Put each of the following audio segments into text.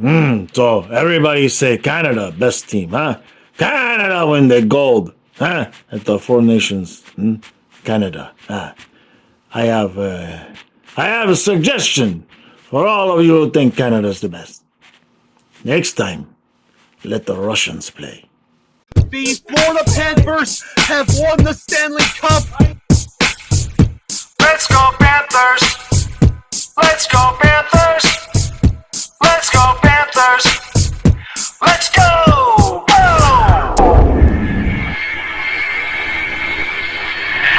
So everybody say Canada, best team, huh? Canada win the gold, huh? At the Four Nations, Canada. I have, uh, I have a suggestion for all of you who think Canada's the best. Next time, let the Russians play. The Florida Panthers have won the Stanley Cup. Let's go Panthers! Let's go Panthers! Let's go Panthers! Let's go! Go!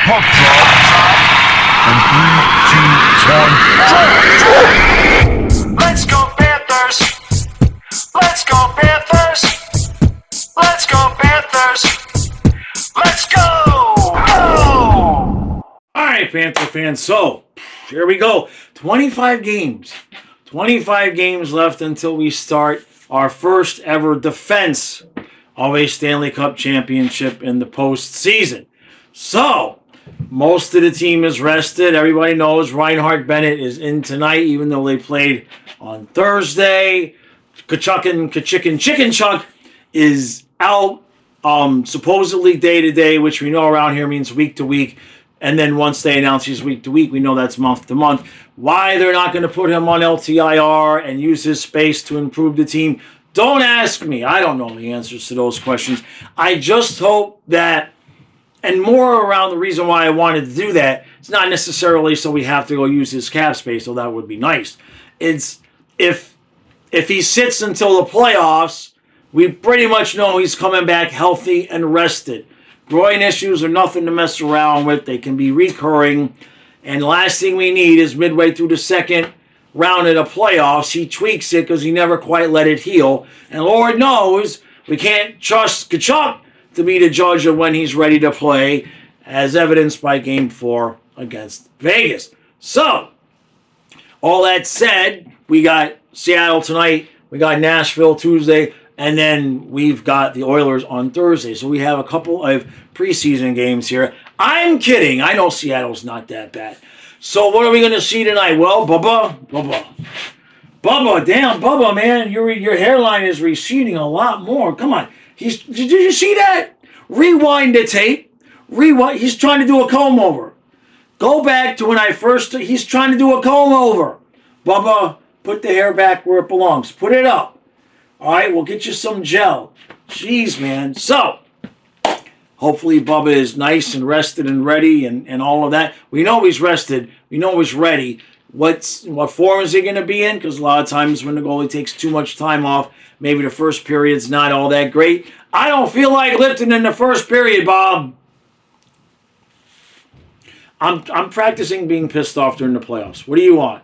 Puck drop. And 3, 2, 1, Let's go Panthers! Let's go Panthers! Let's go Panthers! Let's go! Go! All right, Panther fans. So here we go. 25 games. 25 games left until we start our first ever defense of a Stanley Cup championship in the postseason. So most of the team is rested. Everybody knows Reinhard Bennett is in tonight, even though they played on Thursday. Chicken Chuck is out, supposedly day to day, which we know around here means week to week. And then once they announce he's week to week, we know that's month to month. Why they're not going to put him on LTIR and use his space to improve the team, don't ask me. I don't know the answers to those questions. I just hope that, and more around the reason why I wanted to do that, it's not necessarily so we have to go use his cap space, though that would be nice. It's if he sits until the playoffs, we pretty much know he's coming back healthy and rested. Groin issues are nothing to mess around with. They can be recurring. And the last thing we need is midway through the second round of the playoffs, he tweaks it because he never quite let it heal. And Lord knows we can't trust Tkachuk to be the judge of when he's ready to play, as evidenced by Game 4 against Vegas. So, all that said, we got Seattle tonight, we got Nashville Tuesday, and then we've got the Oilers on Thursday. So we have a couple of preseason games here. I'm kidding. I know Seattle's not that bad. So what are we going to see tonight? Well, Bubba, damn, Bubba, man, your hairline is receding a lot more. Come on. Did you see that? Rewind the tape. Rewind. He's trying to do a comb over. Go back to when he's trying to do a comb over. Bubba, put the hair back where it belongs. Put it up. All right, we'll get you some gel. Jeez, man. So, hopefully Bubba is nice and rested and ready and all of that. We know he's rested. We know he's ready. What form is he going to be in? Because a lot of times when the goalie takes too much time off, maybe the first period's not all that great. I don't feel like lifting in the first period, Bob. I'm practicing being pissed off during the playoffs. What do you want?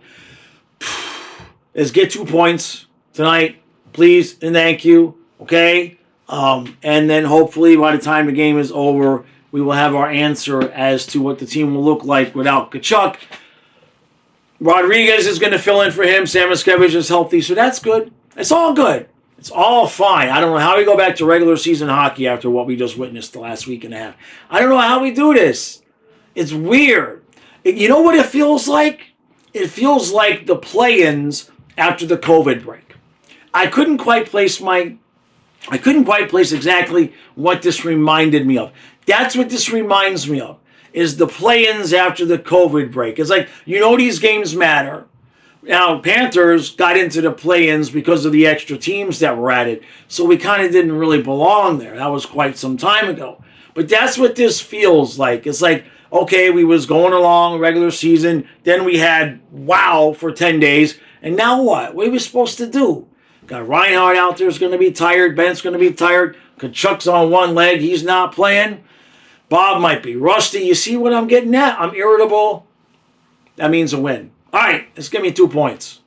Is get 2 points tonight. Please and thank you, okay? And then hopefully by the time the game is over, we will have our answer as to what the team will look like without Tkachuk. Rodriguez is going to fill in for him. Sam Miskevich is healthy, so that's good. It's all good. It's all fine. I don't know how we go back to regular season hockey after what we just witnessed the last week and a half. I don't know how we do this. It's weird. You know what it feels like? It feels like the play-ins after the COVID break. I couldn't quite place exactly what this reminded me of. That's what this reminds me of, is the play-ins after the COVID break. It's like, these games matter. Now, Panthers got into the play-ins because of the extra teams that were added, so we kind of didn't really belong there. That was quite some time ago. But that's what this feels like. It's like, okay, we was going along regular season, then we had wow for 10 days, and now what? What are we supposed to do? Got Reinhardt out there, is going to be tired. Ben's going to be tired. Kachuk's on one leg. He's not playing. Bob might be rusty. You see what I'm getting at? I'm irritable. That means a win. All right, let's give me 2 points.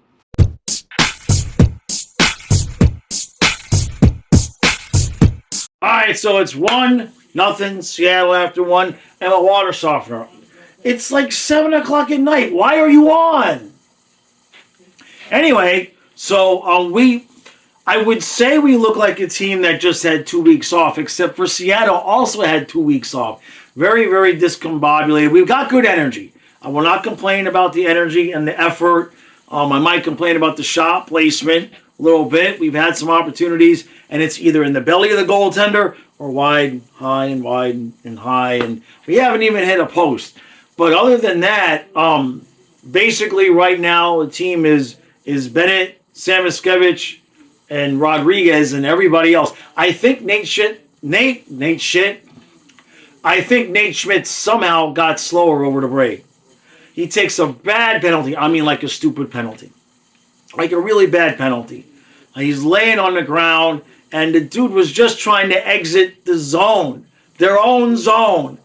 All right, so it's 1-0, Seattle after 1, and a water softener. It's like 7 o'clock at night. Why are you on? Anyway, so I would say we look like a team that just had 2 weeks off, except for Seattle also had 2 weeks off. Very, very discombobulated. We've got good energy. I will not complain about the energy and the effort. I might complain about the shot placement a little bit. We've had some opportunities, and it's either in the belly of the goaltender or wide, high, and wide, and high, and we haven't even hit a post. But other than that, basically right now the team is Bennett, Samoskevich, and Rodriguez, and everybody else. I think Nate Schmidt somehow got slower over the break. He takes a bad penalty. I mean, like a stupid penalty. Like a really bad penalty. He's laying on the ground, and the dude was just trying to exit the zone, their own zone.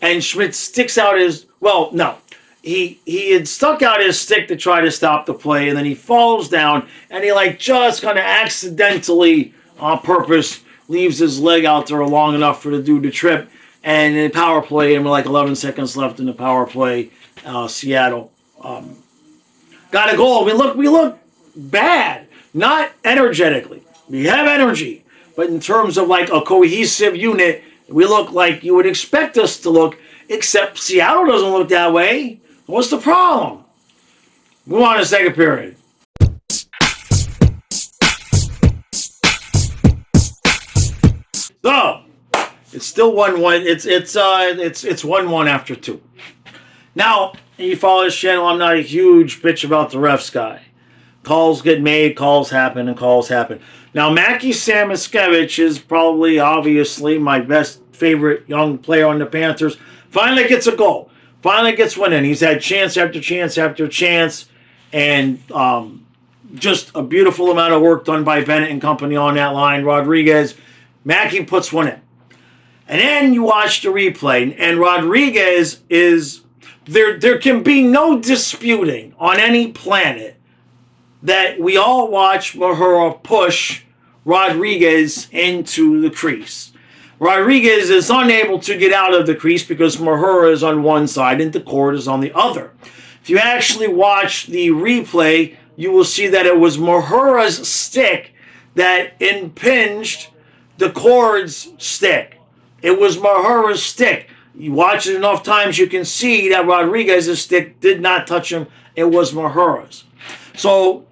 And Schmidt sticks out his, well, no. He had stuck out his stick to try to stop the play, and then he falls down, and he like just kind of accidentally, on purpose, leaves his leg out there long enough for the dude to trip. And in power play, and with like 11 seconds left in the power play, Seattle got a goal. We look bad, not energetically. We have energy, but in terms of like a cohesive unit, we look like you would expect us to look. Except Seattle doesn't look that way. What's the problem? Move on to the second period. So it's still 1-1. It's 1-1 after 2. Now, you follow this channel, I'm not a huge bitch about the refs guy. Calls get made, calls happen, and calls happen. Now, Mackie Samoskevich is probably, obviously, my best favorite young player on the Panthers. Finally gets a goal. Finally gets one in. He's had chance after chance after chance, and just a beautiful amount of work done by Bennett and company on that line. Rodriguez, Mackie puts one in. And then you watch the replay, and Rodriguez is... There can be no disputing on any planet that we all watch Mahura push Rodriguez into the crease. Rodriguez is unable to get out of the crease because Mahura is on one side and Decord is on the other. If you actually watch the replay, you will see that it was Mahura's stick that impinged Decord's stick. It was Mahura's stick. You watch it enough times, you can see that Rodriguez's stick did not touch him. It was Mahura's. So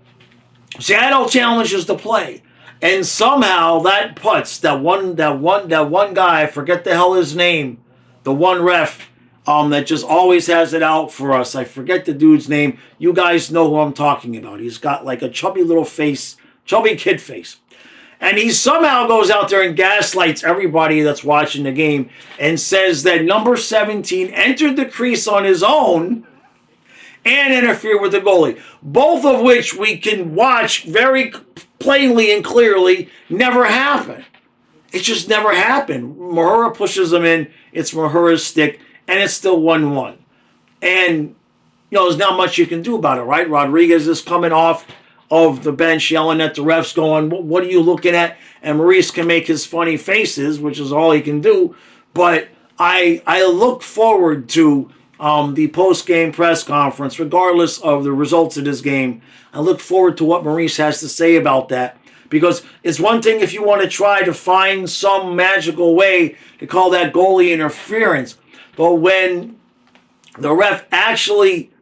Seattle challenges the play, and somehow that putts that one guy, I forget the hell his name, the one ref that just always has it out for us. I forget the dude's name. You guys know who I'm talking about. He's got like a chubby little face, chubby kid face. And he somehow goes out there and gaslights everybody that's watching the game and says that number 17 entered the crease on his own and interfered with the goalie. Both of which we can watch very plainly and clearly never happen. It just never happened. Mahura pushes him in. It's Mahura's stick, and it's still 1-1. And, there's not much you can do about it, right? Rodriguez is coming off of the bench yelling at the refs going, what are you looking at? And Maurice can make his funny faces, which is all he can do. But I look forward to the post-game press conference, regardless of the results of this game. I look forward to what Maurice has to say about that. Because it's one thing if you want to try to find some magical way to call that goalie interference. But when the ref actually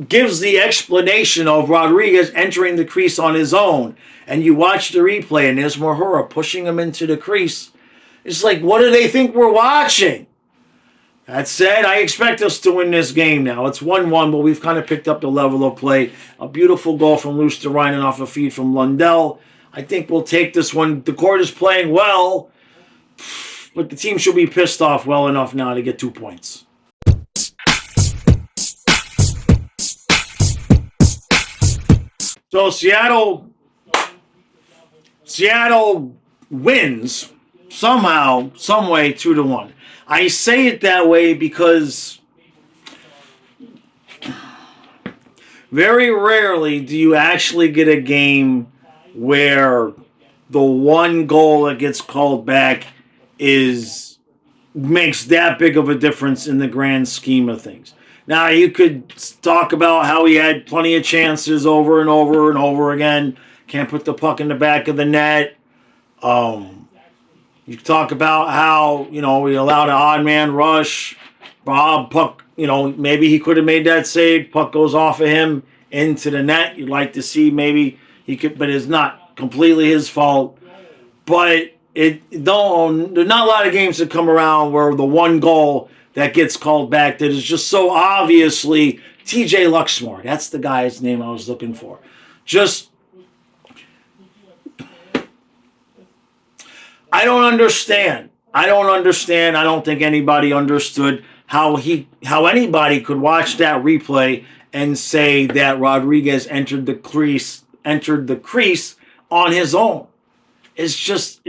gives the explanation of Rodriguez entering the crease on his own, and you watch the replay, and there's Mahura pushing him into the crease, it's like, what do they think we're watching? That said, I expect us to win this game now. It's 1-1, but we've kind of picked up the level of play. A beautiful goal from Luosterainen off a feed from Lundell. I think we'll take this one. The court is playing well, but the team should be pissed off well enough now to get 2 points. So Seattle wins somehow, some way, 2-1. I say it that way because very rarely do you actually get a game where the one goal that gets called back makes that big of a difference in the grand scheme of things. Now, you could talk about how he had plenty of chances over and over and over again. Can't put the puck in the back of the net. You talk about how, we allowed an odd man rush. Bob, puck, maybe he could have made that save. Puck goes off of him into the net. You'd like to see maybe but it's not completely his fault. But there's not a lot of games that come around where the one goal that gets called back that is just so obviously TJ Luxmore. That's the guy's name I was looking for. I don't understand. I don't think anybody understood how anybody could watch that replay and say that Rodriguez entered the crease on his own. It's just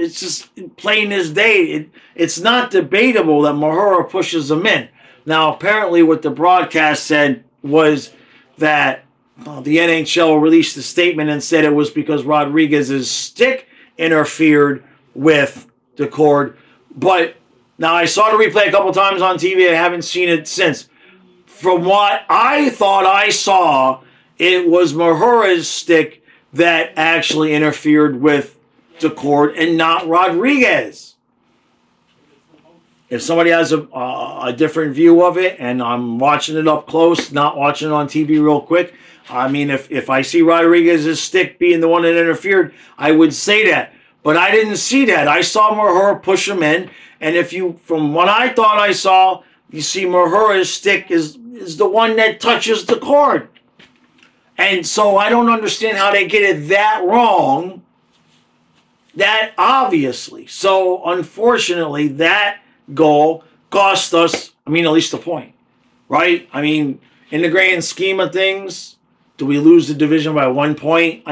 plain as day. It's not debatable that Mahura pushes him in. Now, apparently what the broadcast said was that the NHL released a statement and said it was because Rodriguez's stick interfered with the cord. But now I saw the replay a couple times on TV. I haven't seen it since. From what I thought I saw, it was Mahura's stick that actually interfered with the cord and not Rodriguez. If somebody has a different view of it and I'm watching it up close, not watching it on TV real quick, I mean, if I see Rodriguez's stick being the one that interfered, I would say that. But I didn't see that. I saw Mahura push him in, and from what I thought I saw, you see Mahura's stick is the one that touches the cord. And so I don't understand how they get it that wrong, that obviously. So unfortunately, that goal cost us, at least a point, right? In the grand scheme of things, do we lose the division by 1 point?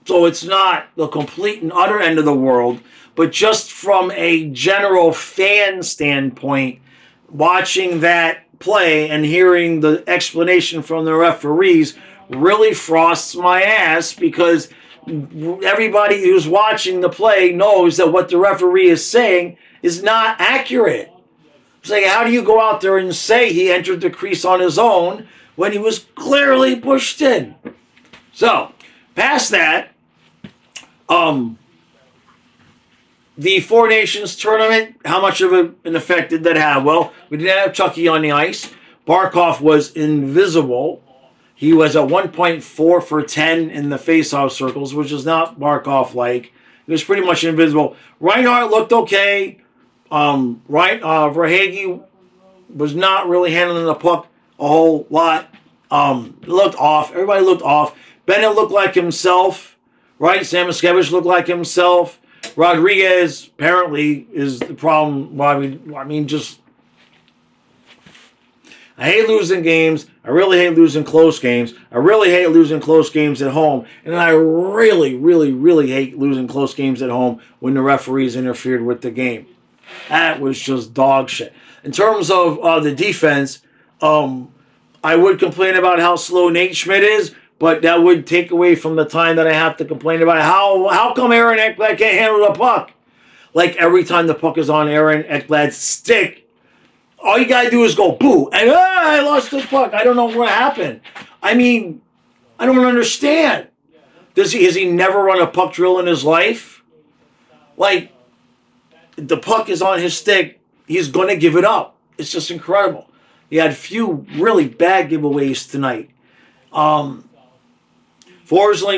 So it's not the complete and utter end of the world, but just from a general fan standpoint, watching that play and hearing the explanation from the referees really frosts my ass, because everybody who's watching the play knows that what the referee is saying is not accurate. It's like, how do you go out there and say he entered the crease on his own when he was clearly pushed in? So, past that, the Four Nations tournament, how much of an effect did that have? Well, we didn't have Chucky on the ice. Barkov was invisible. He was at 1.4 for 10 in the faceoff circles, which is not Barkov-like. He was pretty much invisible. Reinhart looked okay. Verhaeghe was not really handling the puck a whole lot. Looked off. Everybody looked off. Bennett looked like himself. Right? Samoskevich looked like himself. Rodriguez apparently is the problem. I hate losing games. I really hate losing close games. I really hate losing close games at home. And I really, really, really hate losing close games at home when the referees interfered with the game. That was just dog shit. In terms of the defense, I would complain about how slow Nate Schmidt is, but that would take away from the time that I have to complain about how come Aaron Ekblad can't handle the puck? Like every time the puck is on Aaron Ekblad's stick, all you got to do is go boo, and I lost the puck. I don't know what happened. I don't understand. Has he never run a puck drill in his life? Like, the puck is on his stick, he's going to give it up. It's just incredible. He had few really bad giveaways tonight. Forsling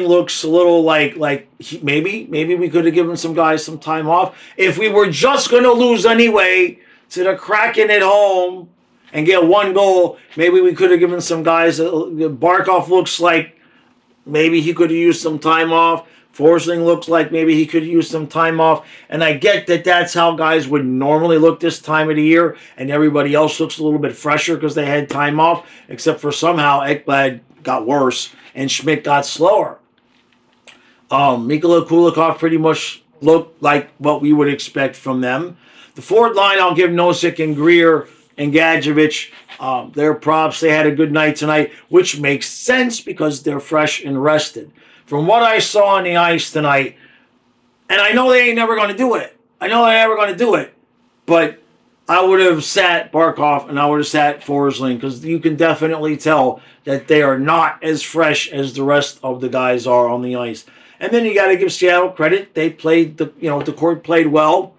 looks a little like maybe we could have given some guys some time off. If we were just going to lose anyway to the Kraken at home and get one goal, maybe we could have given some guys. Barkov looks like maybe he could have used some time off. Forsling looks like maybe he could use some time off. And I get that that's how guys would normally look this time of the year, and everybody else looks a little bit fresher because they had time off, except for somehow Ekblad got worse and Schmidt got slower. Mikola Kulikov pretty much looked like what we would expect from them. The forward line, I'll give Nosek and Greer and Gadjevich their props. They had a good night tonight, which makes sense because they're fresh and rested. From what I saw on the ice tonight, and I know they ain't never going to do it. But I would have sat Barkov and I would have sat Forsling, because you can definitely tell that they are not as fresh as the rest of the guys are on the ice. And then you got to give Seattle credit. They played, the court played well.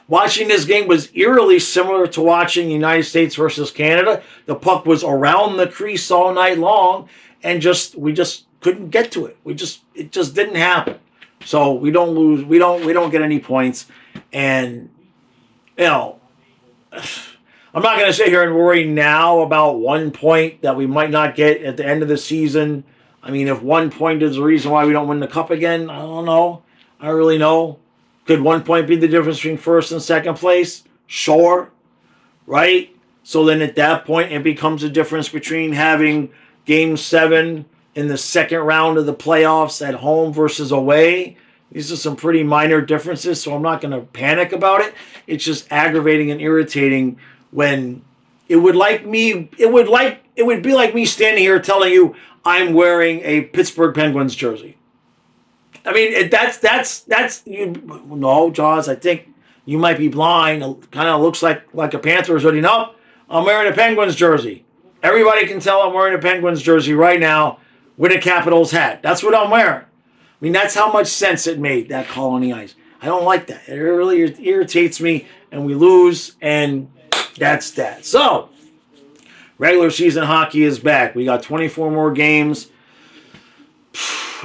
Watching this game was eerily similar to watching United States versus Canada. The puck was around the crease all night long, and we just couldn't get to it. It just didn't happen. So we don't lose. We don't get any points, and I'm not going to sit here and worry now about 1 point that we might not get at the end of the season. I mean, if 1 point is the reason why we don't win the cup again, I don't know. I don't really know. Could 1 point be the difference between first and second place? Sure. Right? So then at that point, it becomes a difference between having Game 7 in the second round of the playoffs at home versus away. These are some pretty minor differences, so I'm not going to panic about it. It's just aggravating and irritating when it would be like me standing here telling you I'm wearing a Pittsburgh Penguins jersey. I mean, that's you. No, Jaws, I think you might be blind. It kind of looks like a Panthers hoodie. No, I'm wearing a Penguins jersey. Everybody can tell I'm wearing a Penguins jersey right now with a Capitals hat. That's what I'm wearing. I mean, that's how much sense it made, that call on the ice. I don't like that. It really irritates me, and we lose, and that's that. So, regular season hockey is back. We got 24 more games.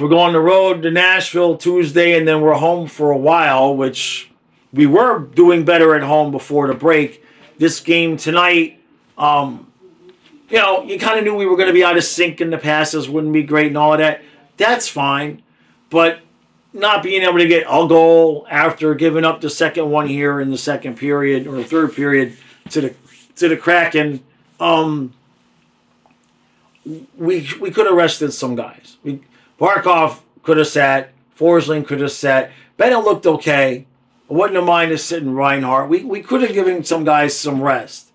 We're going on the road to Nashville Tuesday, and then we're home for a while, which we were doing better at home before the break. This game tonight, you kind of knew we were going to be out of sync in the passes, wouldn't be great and all of that. That's fine. But not being able to get a goal after giving up the second one here in the second period or third period to the Kraken, we could have rested some guys. Barkov could have sat. Forsling could have sat. Bennett looked okay. I wouldn't have minded sitting Reinhardt. We could have given some guys some rest.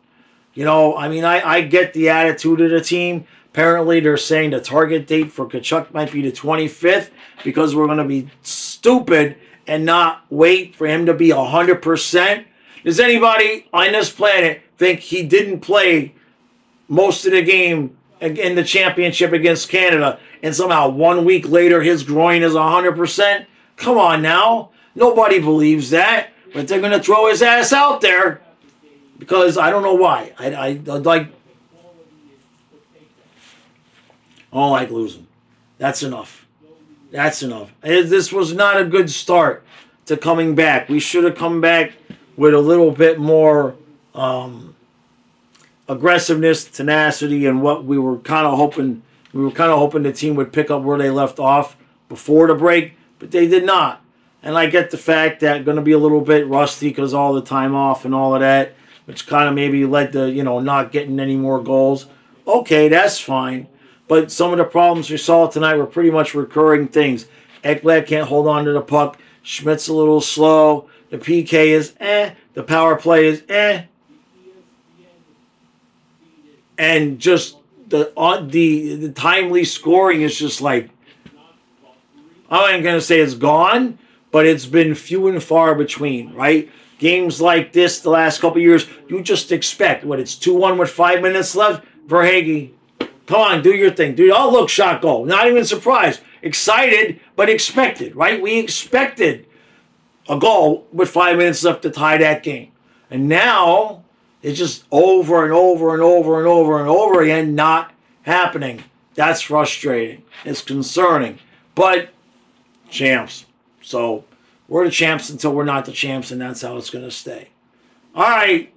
I mean, I get the attitude of the team. Apparently, they're saying the target date for Tkachuk might be the 25th because we're going to be stupid and not wait for him to be 100%. Does anybody on this planet think he didn't play most of the game in the championship against Canada and somehow 1 week later his groin is 100%? Come on now. Nobody believes that, but they're going to throw his ass out there because I don't know why. I don't like losing. That's enough. That's enough. This was not a good start to coming back. We should have come back with a little bit more aggressiveness, tenacity, and what we were kind of hoping. We were kind of hoping the team would pick up where they left off before the break, but they did not. And I get the fact that going to be a little bit rusty because all the time off and all of that, which kind of maybe led to not getting any more goals. Okay, that's fine. But some of the problems we saw tonight were pretty much recurring things. Ekblad can't hold on to the puck. Schmidt's a little slow. The PK is The power play is And just the timely scoring is just like, I ain't going to say it's gone, but it's been few and far between, right? Games like this the last couple of years, you just expect, it's 2-1 with 5 minutes left? Verhaeghe, come on, do your thing. Dude, oh, look, shot goal. Not even surprised. Excited, but expected, right? We expected a goal with 5 minutes left to tie that game. And now, it's just over and over and over and over and over again not happening. That's frustrating. It's concerning. But, champs. So, we're the champs until we're not the champs, and that's how it's going to stay. All right.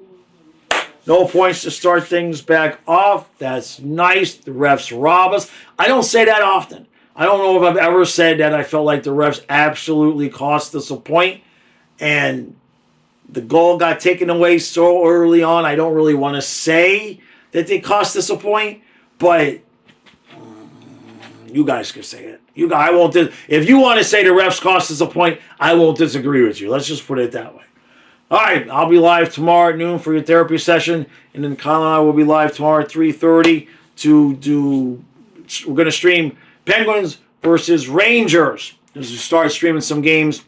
No points to start things back off. That's nice. The refs rob us. I don't say that often. I don't know if I've ever said that I felt like the refs absolutely cost us a point. And the goal got taken away so early on. I don't really want to say that they cost us a point. But you guys can say it. I won't. If you want to say the refs cost us a point, I won't disagree with you. Let's just put it that way. All right, I'll be live tomorrow at noon for your therapy session, and then Kyle and I will be live tomorrow at 3:30 to do. We're going to stream Penguins versus Rangers as we start streaming some games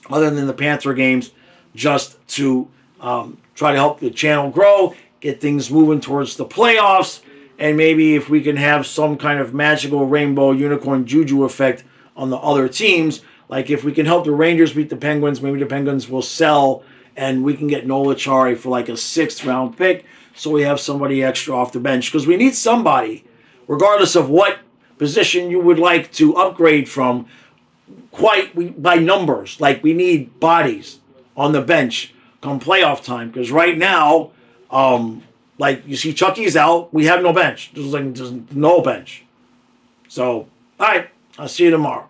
other than the Panther games, just to try to help the channel grow, get things moving towards the playoffs, and maybe if we can have some kind of magical rainbow unicorn juju effect on the other teams, like if we can help the Rangers beat the Penguins, maybe the Penguins will sell and we can get Nola Chari for like a 6th round pick so we have somebody extra off the bench. Because we need somebody, regardless of what position you would like to upgrade from by numbers. Like, we need bodies on the bench come playoff time, because right now, like, you see Chucky's out, we have no bench. There's no bench. So, all right, I'll see you tomorrow.